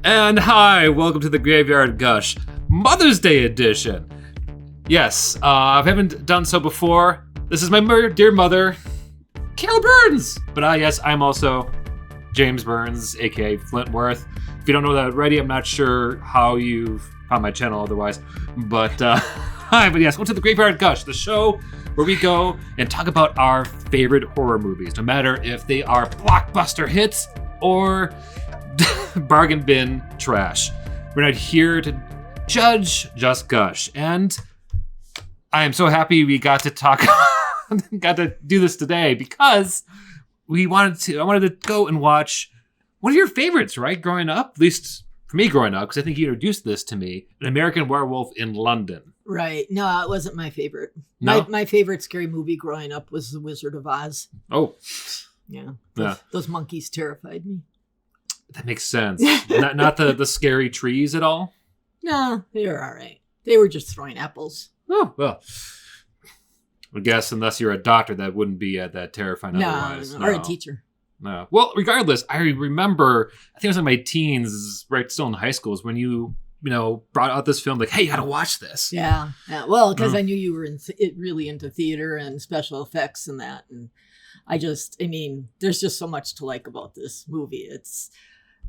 And hi, welcome to the Graveyard Gush, Mother's Day edition. Yes, I haven't done so before. This is my dear mother, Carole Burns. But yes, I'm also James Burns, aka Flintworth. If you don't know that already, I'm not sure how you've found my channel otherwise. But hi, but yes, welcome to the Graveyard Gush, the show where we go and talk about our favorite horror movies, no matter if they are blockbuster hits or bargain bin trash. We're not here to judge, just gush. And I am so happy we got to do this today because I wanted to go and watch one of your favorites, right? Growing up, at least for me growing up, because I think you introduced this to me, An American Werewolf in London. Right. No, it wasn't my favorite. No? My favorite scary movie growing up was The Wizard of Oz. Oh. Yeah. Yeah. Those monkeys terrified me. That makes sense. not the scary trees at all? No, they were all right. They were just throwing apples. Oh, well. I guess unless you're a doctor, that wouldn't be that terrifying otherwise. No, or a teacher. No. Well, regardless, I remember, I think I was in my teens, right, still in high school, is when you brought out this film, like, hey, you gotta watch this. Yeah. Well, because I knew you were really into theater and special effects and that. And there's just so much to like about this movie. It's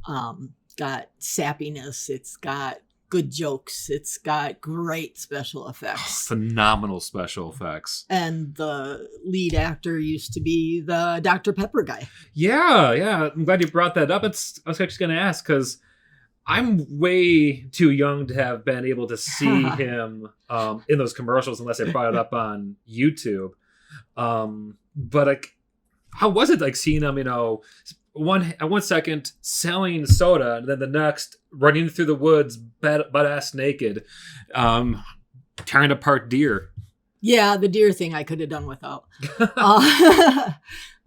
got sappiness. It's got good jokes. It's got great special effects. Phenomenal special effects. And the lead actor used to be the Dr. Pepper guy. Yeah. I'm glad you brought that up. I was actually going to ask because I'm way too young to have been able to see him in those commercials unless I brought it up on YouTube. But how was it like seeing him, one second selling soda and then the next running through the woods butt-ass naked, tearing apart deer? Yeah, the deer thing I could have done without.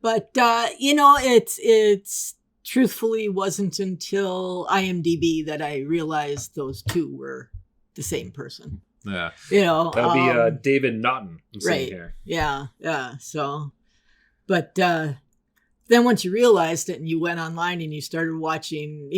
But it's truthfully wasn't until IMDb that I realized those two were the same person. Yeah. That would be David Naughton I'm seeing right here. Yeah. So, but then once you realized it and you went online and you started watching,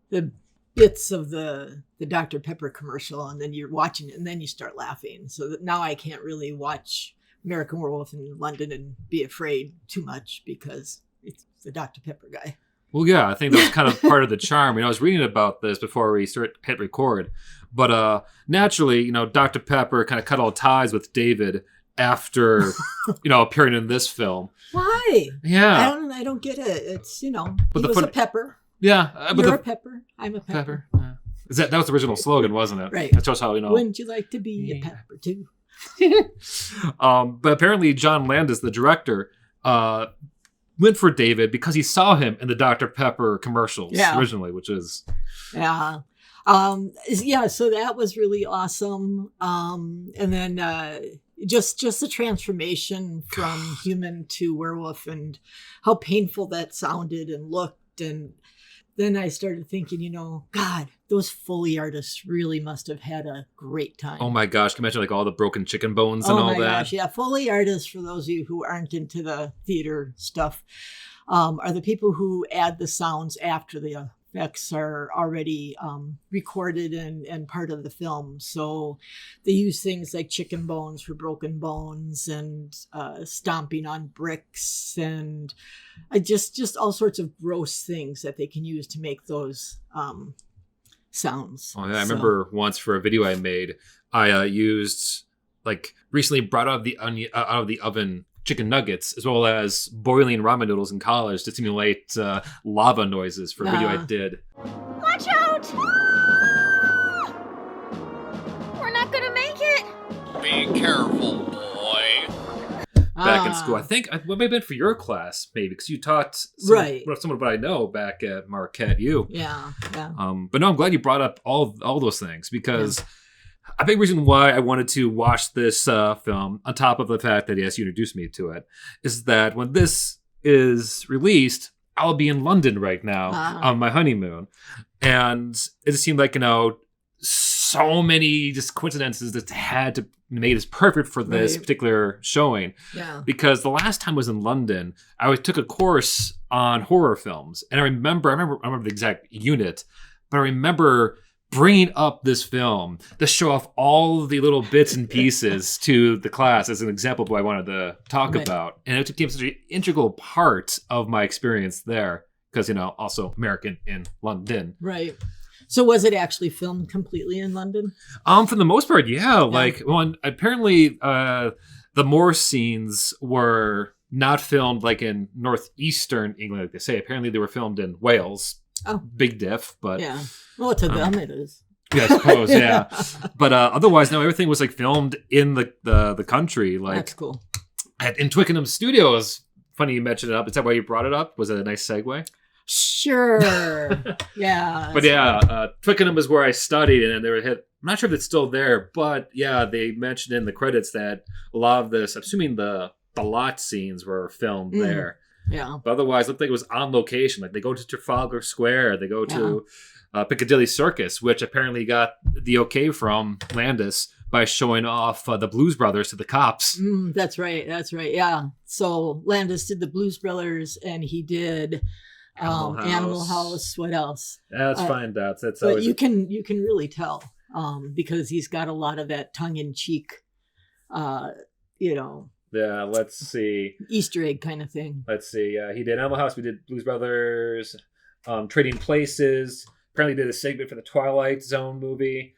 the bits of the Dr. Pepper commercial, and then you're watching it and then you start laughing. So that now I can't really watch American Werewolf in London and be afraid too much because it's the Dr. Pepper guy. Well, yeah, I think that's kind of part of the charm. I was reading about this before we hit record, but naturally, Dr. Pepper kind of cut all ties with David after, appearing in this film. Why? Yeah. I don't get it. It's, But he was a pepper. Yeah. You're a pepper. I'm a pepper. Yeah. That was the original slogan, wasn't it? Right. That shows how, Wouldn't you like to be a pepper too? But apparently John Landis, the director, went for David because he saw him in the Dr. Pepper commercials originally, which is... Yeah. So that was really awesome. And then just the transformation from human to werewolf and how painful that sounded and looked. And then I started thinking, God, those Foley artists really must have had a great time. Oh my gosh, can you imagine all the broken chicken bones and all that? Oh my gosh, yeah. Foley artists, for those of you who aren't into the theater stuff, are the people who add the sounds after the effects are already recorded and part of the film. So they use things like chicken bones for broken bones and stomping on bricks and just all sorts of gross things that they can use to make those sounds. Oh, yeah. I remember once for a video I made, I used recently brought out of the oven chicken nuggets, as well as boiling ramen noodles in college to simulate lava noises for a video I did. Watch out! We're not gonna make it! Be careful, boy. Back in school. I think, what may have been for your class, maybe, because you taught some of what I know back at Marquette U. Yeah. But no, I'm glad you brought up all those things, because... A big reason why I wanted to watch this film, on top of the fact that, yes, you introduced me to it, is that when this is released, I'll be in London right now on my honeymoon. And it just seemed like, so many just coincidences that had to make this perfect for this particular showing. Yeah. Because the last time I was in London, I took a course on horror films, and I remember the exact unit, but I remember bringing up this film to show off all the little bits and pieces to the class as an example of what I wanted to talk about. And it became such an integral part of my experience there because, also American in London. Right. So was it actually filmed completely in London? For the most part, yeah. Like, apparently the Morse scenes were not filmed like in northeastern England, like they say. Apparently they were filmed in Wales. Oh. Big diff, but... Yeah. Well, to them it is. Yeah, I suppose, yeah. But otherwise, no, everything was like filmed in the country. Like, that's cool. In Twickenham Studios. Funny you mentioned it up. Is that why you brought it up? Was it a nice segue? Sure. Yeah. But yeah, Twickenham is where I studied, and they were I'm not sure if it's still there, but yeah, they mentioned in the credits that a lot of this, I'm assuming the lot scenes were filmed there. Yeah. But otherwise, it looked like it was on location. Like they go to Trafalgar Square, they go to Piccadilly Circus, which apparently got the okay from Landis by showing off the Blues Brothers to the cops. That's right. Yeah. So Landis did the Blues Brothers, and he did Animal House. What else? Yeah, let's find out. That's but you can really tell because he's got a lot of that tongue in cheek, Yeah, let's see. Easter egg kind of thing. Let's see. He did Animal House. We did Blues Brothers, Trading Places. Apparently did a segment for the Twilight Zone movie.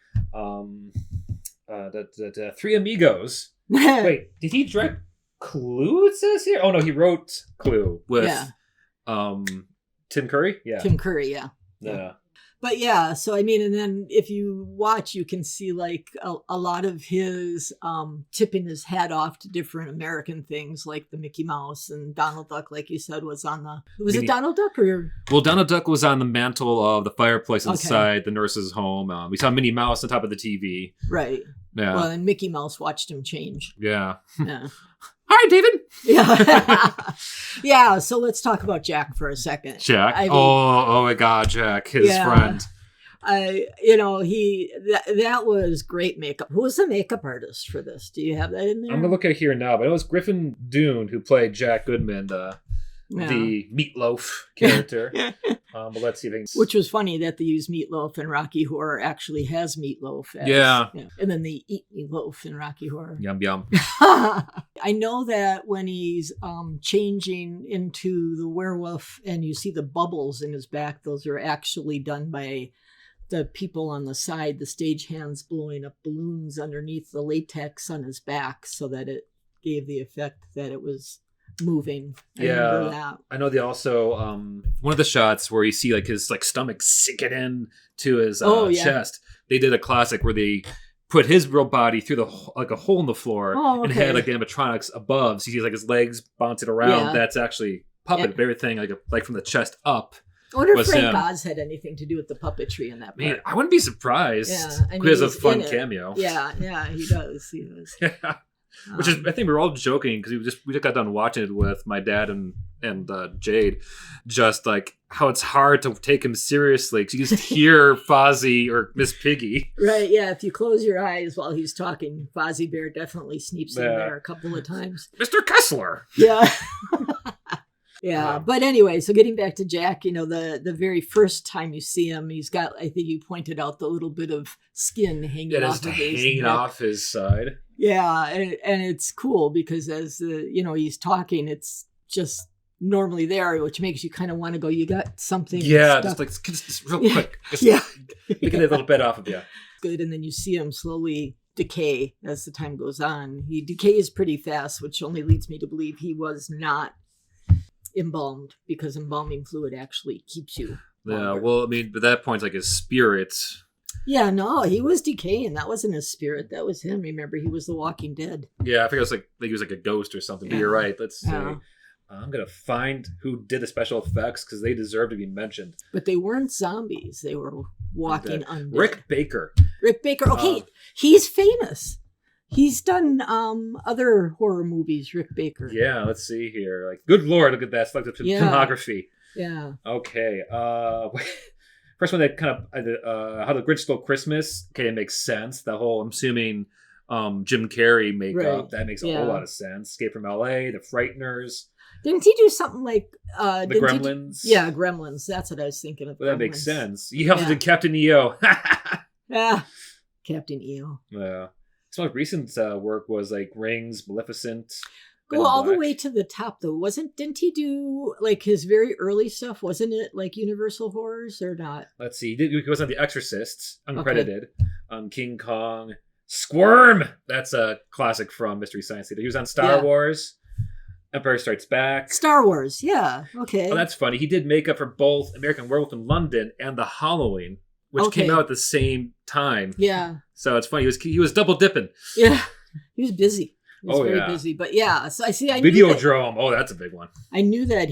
Three Amigos. Wait, did he direct Clue, it says here? Oh, no, he wrote Clue with Tim Curry? Yeah. Tim Curry, yeah. But yeah, so I mean, and then if you watch, you can see like a lot of his tipping his hat off to different American things, like the Mickey Mouse and Donald Duck, like you said, was on the... Was it Donald Duck or... Well, Donald Duck was on the mantle of the fireplace inside the nurse's home. We saw Minnie Mouse on top of the TV. Right. Yeah. Well, and Mickey Mouse watched him change. Yeah. Yeah. Hi, David. Yeah. Yeah. So let's talk about Jack for a second. Jack. I mean, oh my God, Jack, his friend. That was great makeup. Who was the makeup artist for this? Do you have that in there? I'm gonna look at it here now, but it was Griffin Dunne who played Jack Goodman, the Meatloaf character. But let's see if which was funny that they use Meatloaf and Rocky Horror actually has Meatloaf. And then they eat Meatloaf in Rocky Horror. Yum, yum. I know that when he's changing into the werewolf and you see the bubbles in his back, those are actually done by the people on the side, the stagehands blowing up balloons underneath the latex on his back so that it gave the effect that it was moving. I know they also one of the shots where you see like his like stomach sinking in to his chest. They did a classic where they put his real body through a hole in the floor and had like the animatronics above. So you see like his legs bouncing around. Yeah. That's actually puppet. But everything like from the chest up. I wonder if Frank Oz had anything to do with the puppetry in that part. Man, I wouldn't be surprised. Yeah, I mean, he has a fun cameo. Yeah, he does. Yeah. Which is, I think we were all joking because we just got done watching it with my dad and Jade, just like how it's hard to take him seriously because you just hear Fozzie or Miss Piggy. Right, yeah. If you close your eyes while he's talking, Fozzie Bear definitely sneaks in there a couple of times. Mr. Kessler. Yeah. Yeah, but anyway, so getting back to Jack, the very first time you see him, he's got, I think you pointed out, the little bit of skin hanging off his side. Yeah, and it's cool because as he's talking, it's just normally there, which makes you kind of want to go, you got something. Yeah, just real quick. Picking a little bit off of you. Good, and then you see him slowly decay as the time goes on. He decays pretty fast, which only leads me to believe he was not embalmed because embalming fluid actually keeps you longer. Yeah, well, I mean, at that point, like his spirit. Yeah, no, he was decaying. That wasn't his spirit. That was him. Remember, he was the Walking Dead. Yeah, I think it was like he was like a ghost or something. Yeah. But you're right. Let's see. I'm gonna find who did the special effects because they deserve to be mentioned. But they weren't zombies. They were walking undead. Rick Baker. Okay, he's famous. He's done other horror movies, Rick Baker. Yeah, let's see here. Like, good Lord, look at that. It's like the filmography. Yeah. Okay. first one that kind of How the Grinch Stole Christmas. Okay, it makes sense. The whole, I'm assuming, Jim Carrey makeup, Right. that makes a whole lot of sense. Escape from L.A., The Frighteners, Didn't he do something like The Gremlins. Yeah, Gremlins. That's what I was thinking of. Well, that Gremlins. makes sense. He also did Captain EO. Yeah, Captain EO. Yeah. Some of recent work was like Rings, Maleficent. Go all the way to the top though. Didn't he do like his very early stuff? Wasn't it like Universal Horrors or not? Let's see. He was on The Exorcist, uncredited. King Kong. Squirm! That's a classic from Mystery Science Theater. He was on Star Wars. Empire Strikes Back. Star Wars, yeah. Okay. Oh, that's funny. He did makeup for both American Werewolf in London and The Halloween, which came out at the same time. Yeah. So it's funny. He was double dipping. Yeah. He was busy. He was very busy. But yeah, so I Videodrome. Oh, that's a big one. I knew that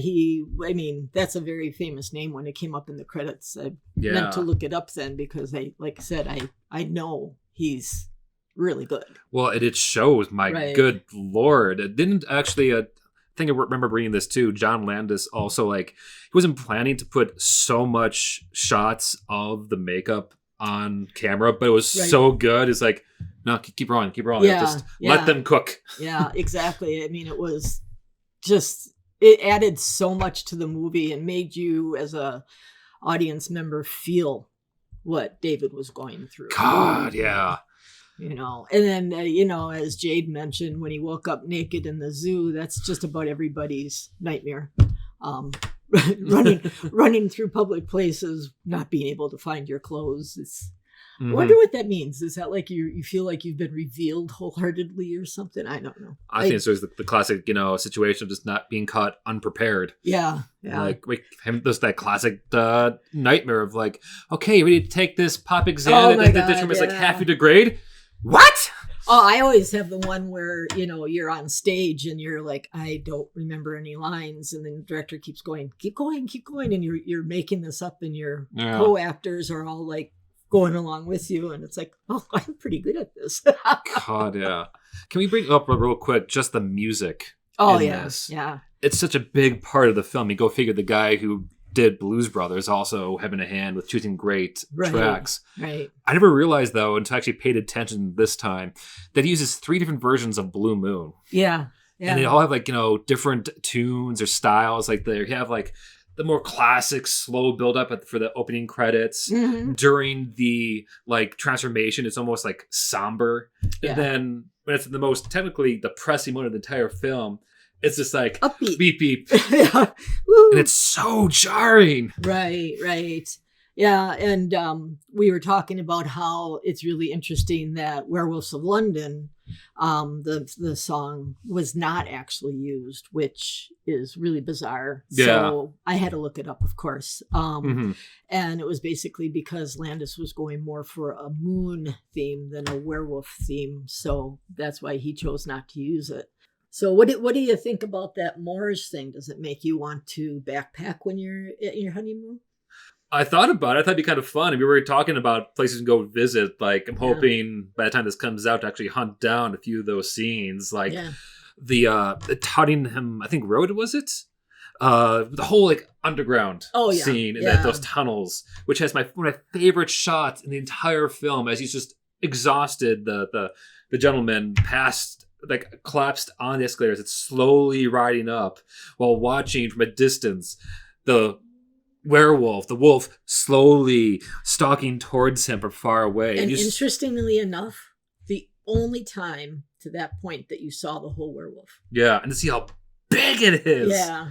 that's a very famous name when it came up in the credits. I meant to look it up then because like I said, I know he's really good. Well, it shows, my good Lord. It didn't actually, I think I remember reading this too. John Landis also, like, he wasn't planning to put so much shots of the makeup on camera, but it was so good. It's like, no, keep rolling. Yeah, Just let them cook. Yeah, exactly. I mean, it was just, it added so much to the movie and made you as a audience member feel what David was going through. God, yeah. And then, as Jade mentioned, when he woke up naked in the zoo, that's just about everybody's nightmare. Running through public places, not being able to find your clothes. I wonder what that means. Is that like you feel like you've been revealed wholeheartedly or something? I don't know. I think it's always the classic, situation of just not being caught unprepared. Yeah. Like there's that classic nightmare of like, okay, ready to take this pop exam. This room is like half your degrade. What? Oh, I always have the one where, you're on stage and you're like, I don't remember any lines. And then the director keeps going. And you're making this up and your co-actors are all like going along with you. And it's like, oh, I'm pretty good at this. God, yeah. Can we bring up real quick just the music? Oh, yes. Yeah. It's such a big part of the film. You go figure the guy who did Blues Brothers also having a hand with choosing great tracks. Right. I never realized, though, until I actually paid attention this time, that he uses 3 different versions of Blue Moon. Yeah. And they all have, like, different tunes or styles. Like, they have, like, the more classic slow build-up for the opening credits. Mm-hmm. During the, like, transformation, it's almost, like, somber. Yeah. And then when it's the most technically depressing moment of the entire film, it's just like upbeat. Beep beep. Yeah. And it's so jarring. Right. Yeah, and we were talking about how it's really interesting that Werewolves of London, the song was not actually used, which is really bizarre. Yeah. So I had to look it up, of course. And it was basically because Landis was going more for a moon theme than a werewolf theme. So that's why he chose not to use it. So what do you think about that Moorish thing? Does it make you want to backpack when you're at your honeymoon? I thought about it. I thought it'd be kind of fun. And we were talking about places to go visit. Like, I'm hoping by the time this comes out to actually hunt down a few of those scenes. Like the Tottenham, I think, Road, was it? The whole like underground scene in those tunnels, which has one of my favorite shots in the entire film, as he's just exhausted. The gentleman collapsed on the escalators. It's slowly riding up while watching from a distance the wolf slowly stalking towards him from far away. And interestingly enough, the only time to that point that you saw the whole werewolf. Yeah, and to see how big it is. Yeah.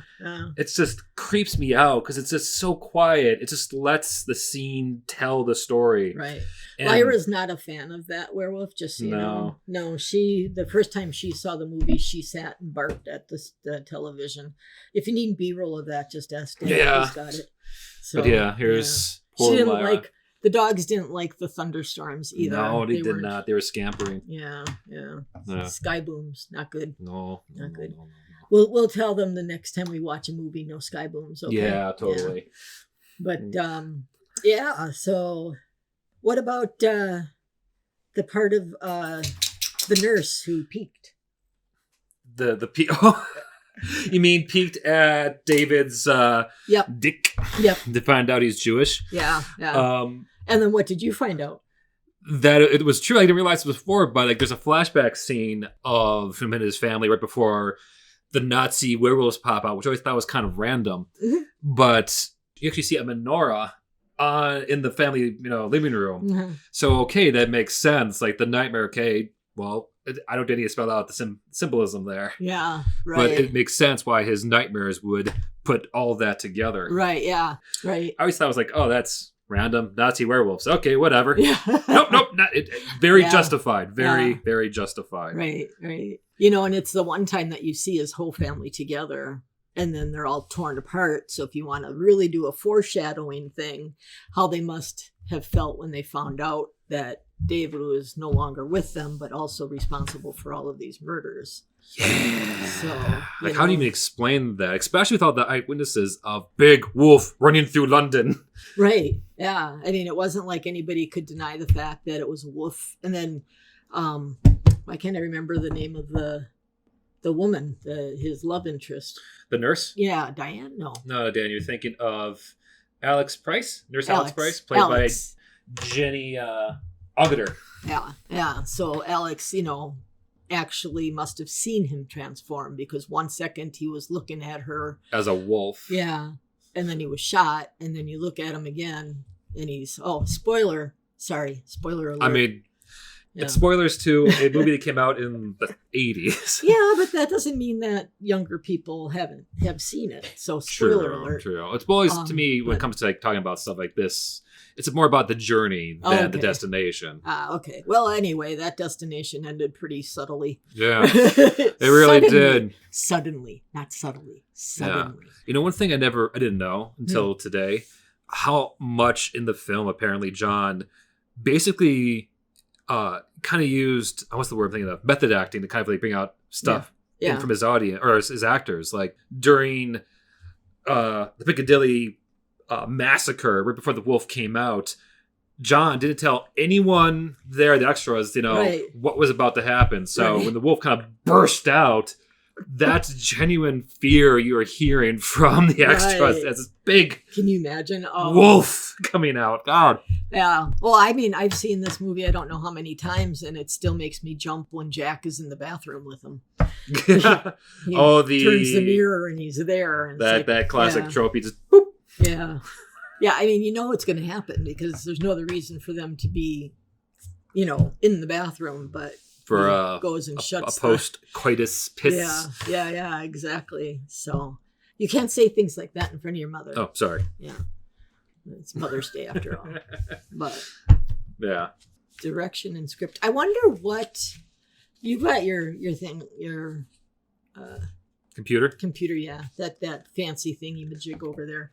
It just creeps me out because it's just so quiet. It just lets the scene tell the story. Right. Lyra's not a fan of that werewolf, just so you know. No, the first time she saw the movie, she sat and barked at the television. If you need B-roll of that, just ask Dan. Yeah. He's got it. So, but here's poor she didn't Lyra. The dogs didn't like the thunderstorms either. No, they did not. They were scampering. Yeah. Sky booms, not good. No, not good. No. We'll tell them the next time we watch a movie, no sky booms. Okay? Yeah, totally. Yeah. But so what about the part of the nurse who peeked? The You mean peeked at David's Yep. dick Yep. to find out he's Jewish? Yeah. Yeah. And then what did you find out? That it was true. I didn't realize it before, but like there's a flashback scene of him and his family right before the Nazi werewolves pop out, which I always thought was kind of random. Mhm. But you actually see a menorah in the family, living room. Mhm. So okay, that makes sense. Like the nightmare. Okay, well, I don't need to spell out the symbolism there, Yeah. Right. but it makes sense why his nightmares would put all that together. Right. Yeah. Right. I always thought it was like, oh, that's random Nazi werewolves. Okay, whatever. Yeah. Nope. Not very Yeah. justified. Very, Yeah. very justified. Right. Right. And it's the one time that you see his whole family together, and then they're all torn apart. So if you want to really do a foreshadowing thing, how they must have felt when they found out that David was no longer with them, but also responsible for all of these murders. Yeah. So, like, how do you even explain that? Especially with all the eyewitnesses of Big Wolf running through London. Right. Yeah. I mean, it wasn't like anybody could deny the fact that it was a wolf. And then, why can't I remember the name of the woman, his love interest? The nurse? Yeah, Diane? No. No, Dan, you're thinking of Alex Price? Nurse Alex Price, played Alex. by Jenny Agutter. Yeah. Yeah. So Alex, actually must have seen him transform, because 1 second he was looking at her. As a wolf. Yeah. And then he was shot. And then you look at him again and he's, spoiler. Sorry. Spoiler alert. I mean, Yeah. it's spoilers to a movie that came out in the 80s. Yeah, but that doesn't mean that younger people have seen it. So spoiler alert. True. It's always, to me, when it comes to like talking about stuff like this, it's more about the journey than the destination. Okay. Well, anyway, that destination ended pretty subtly. Yeah, it really did. Suddenly, not subtly. Suddenly. Yeah. One thing I didn't know until today, how much in the film apparently John basically kind of used, what's the word I'm thinking of? Method acting to kind of like bring out stuff in from his audience or his actors. Like during the Piccadilly massacre, right before the wolf came out, John didn't tell anyone there, the extras, what was about to happen. So when the wolf kind of burst out, that's genuine fear you are hearing from the extras. That's this big, can you imagine? wolf coming out. God. Yeah. Well, I mean, I've seen this movie I don't know how many times, and it still makes me jump when Jack is in the bathroom with him. He turns the mirror and he's there. And that classic trope. He just boop. Yeah. Yeah. I mean, it's going to happen because there's no other reason for them to be, in the bathroom, but for goes and shuts a post-coitus piss. Yeah, exactly. So you can't say things like that in front of your mother. Oh, sorry. Yeah. It's Mother's Day after all. But yeah. Direction and script. I wonder what you got your thing, your computer, yeah. That fancy thingy majig over there.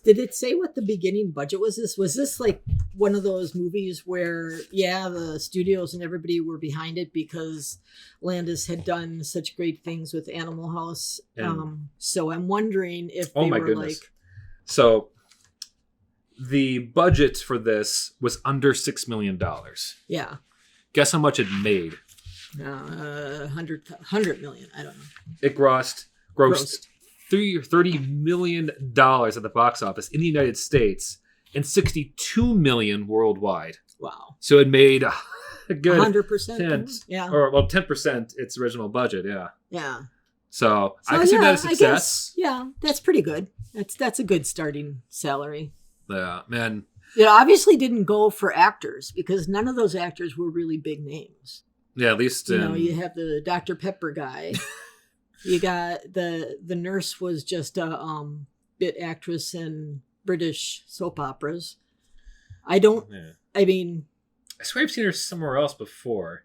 Did it say what the beginning budget was? Was this like one of those movies where, the studios and everybody were behind it because Landis had done such great things with Animal House? So I'm wondering if they were goodness. So the budget for this was under $6 million. Yeah. Guess how much it made? 100 million. I don't know. It grossed $30 million at the box office in the United States and $62 million worldwide. Wow. So it made a good 100%. Yeah. Or 10% its original budget. Yeah. Yeah. So I consider that a success. That's pretty good. That's a good starting salary. Yeah, man. It obviously didn't go for actors because none of those actors were really big names. Yeah, at least you have the Dr. Pepper guy. You got the nurse was just a bit actress in British soap operas. I mean, I swear I've seen her somewhere else before.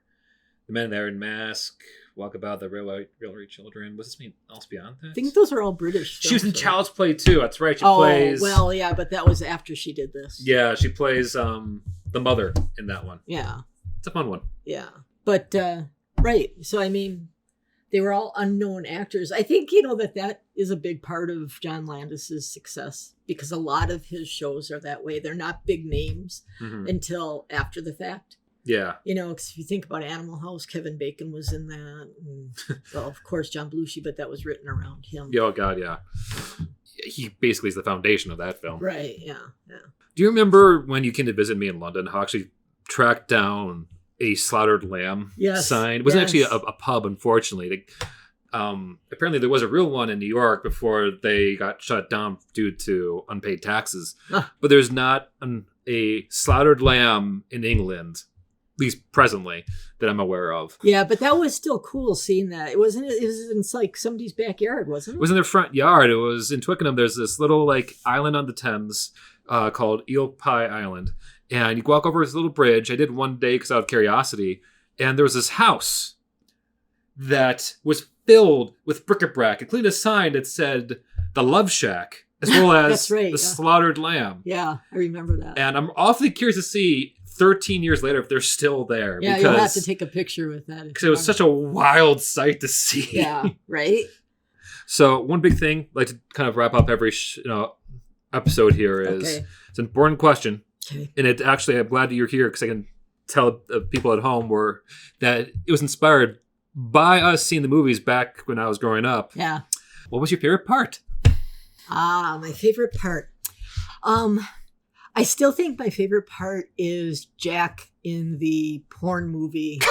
The Men There in Mask, Walk About the Railway Children. Was this something else beyond that? I think those are all British. She was in Child's Play too. That's right. She plays. Well, yeah, but that was after she did this. Yeah, she plays the mother in that one. Yeah, it's a fun one. Yeah, but right. So I mean, they were all unknown actors. I think that is a big part of John Landis's success because a lot of his shows are that way. They're not big names until after the fact. Yeah. You know, because if you think about Animal House, Kevin Bacon was in that. And, well, of course, John Belushi, but that was written around him. Oh, God, yeah. He basically is the foundation of that film. Right, yeah. Do you remember when you came to visit me in London, how I actually tracked down a slaughtered lamb sign? It wasn't actually a pub, unfortunately. Apparently there was a real one in New York before they got shut down due to unpaid taxes. But there's not a slaughtered lamb in England, at least presently, that I'm aware of. Yeah, but that was still cool seeing that. It was in like somebody's backyard, wasn't it? It was in their front yard. It was in Twickenham. There's this little like island on the Thames called Eel Pie Island. And you walk over this little bridge. I did one day because out of curiosity. And there was this house that was filled with bric-a-brac, including a sign that said the Love Shack, as well as the slaughtered lamb. Yeah, I remember that. And I'm awfully curious to see 13 years later if they're still there. Yeah, you'll have to take a picture with that. Because it was such a wild sight to see. Yeah, right? So one big thing, I'd like to kind of wrap up every episode here is, it's an important question. Okay. And it actually, I'm glad that you're here because I can tell people at home that it was inspired by us seeing the movies back when I was growing up. Yeah. What was your favorite part? My favorite part. I still think my favorite part is Jack in the porn movie,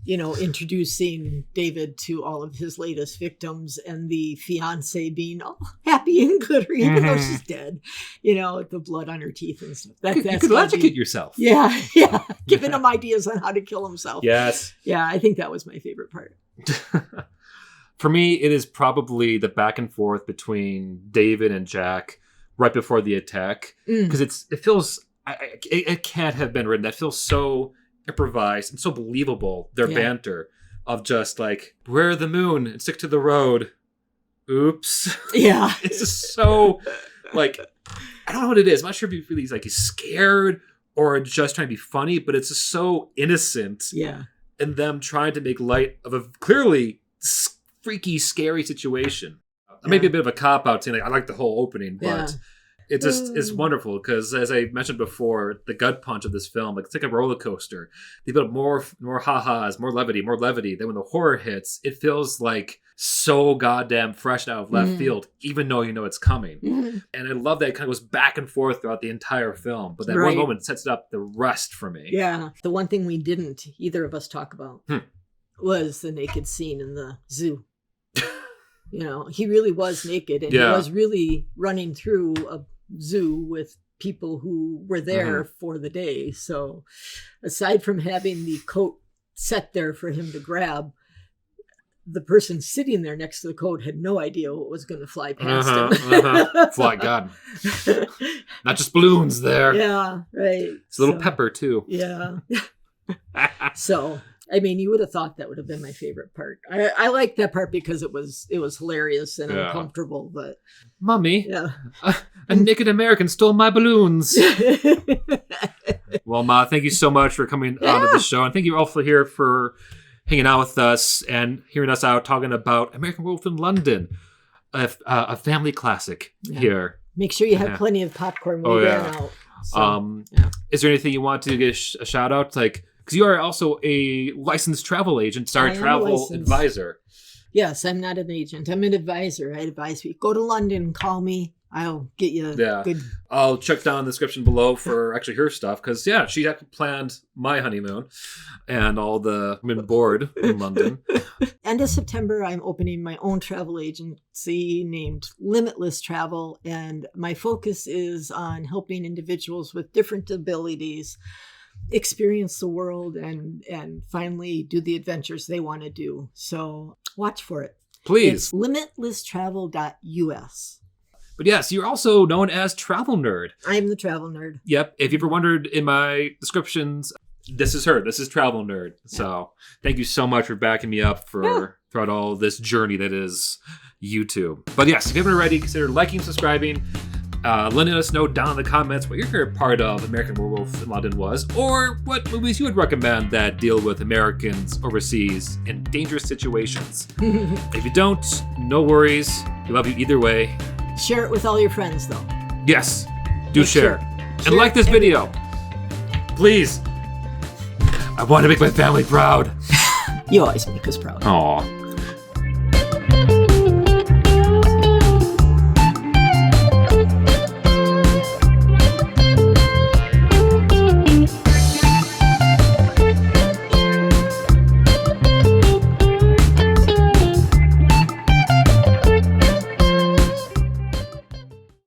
introducing David to all of his latest victims and the fiance being all happy and glittery, even though she's dead, the blood on her teeth and stuff. You could electrocute yourself. Yeah. Giving him ideas on how to kill himself. Yes. Yeah, I think that was my favorite part. For me, it is probably the back and forth between David and Jack right before the attack. Because it feels, it can't have been written. That feels so improvised and so believable, their banter of just like, we're the moon and stick to the road. Oops. Yeah. It's just so like, I don't know what it is. I'm not sure if he's scared or just trying to be funny, but it's just so innocent. Yeah. And them trying to make light of a clearly freaky, scary situation. Maybe a bit of a cop-out saying, I like the whole opening, but it just is wonderful because, as I mentioned before, the gut punch of this film, it's like a roller coaster. They build more ha-has, more levity. Then when the horror hits, it feels like so goddamn fresh out of left field, even though you know it's coming. And I love that it kind of goes back and forth throughout the entire film. But that one moment sets up the rest for me. Yeah. The one thing we didn't, either of us, talk about was the naked scene in the zoo. He really was naked and he was really running through a zoo with people who were there for the day. So aside from having the coat set there for him to grab, the person sitting there next to the coat had no idea what was going to fly past him. Fly, God. Not just balloons there. Yeah, right. It's a little pepper too. Yeah. So, I mean, you would have thought that would have been my favorite part. I liked that part because it was hilarious and uncomfortable, but... Mommy, a naked American stole my balloons. Well, Ma, thank you so much for coming on to the show. And thank you all for here for hanging out with us and hearing us out talking about American Werewolf in London, a family classic here. Make sure you have plenty of popcorn when you run out. So, Is there anything you want to get a shout out? Because you are also a licensed travel agent, travel advisor. Yes, I'm not an agent. I'm an advisor. I advise people. Go to London, call me. I'll get you good. I'll check down the description below for actually her stuff. Because, she actually planned my honeymoon and all the women board in London. End of September, I'm opening my own travel agency named Limitless Travel. And my focus is on helping individuals with different abilities experience the world and finally do the adventures they want to do. So watch for it. Please. It's limitlesstravel.us. But yes, you're also known as Travel Nerd. I am the Travel Nerd. Yep. If you ever wondered in my descriptions, this is her. This is Travel Nerd. So thank you so much for backing me up throughout all this journey that is YouTube. But yes, if you haven't already, consider liking, subscribing, letting us know down in the comments what your favorite part of American Werewolf in London was, or what movies you would recommend that deal with Americans overseas in dangerous situations. If you don't, no worries. We love you either way. Share it with all your friends, though. Yes, do share. And like this video. Please. I want to make my family proud. You always make us proud. Aw.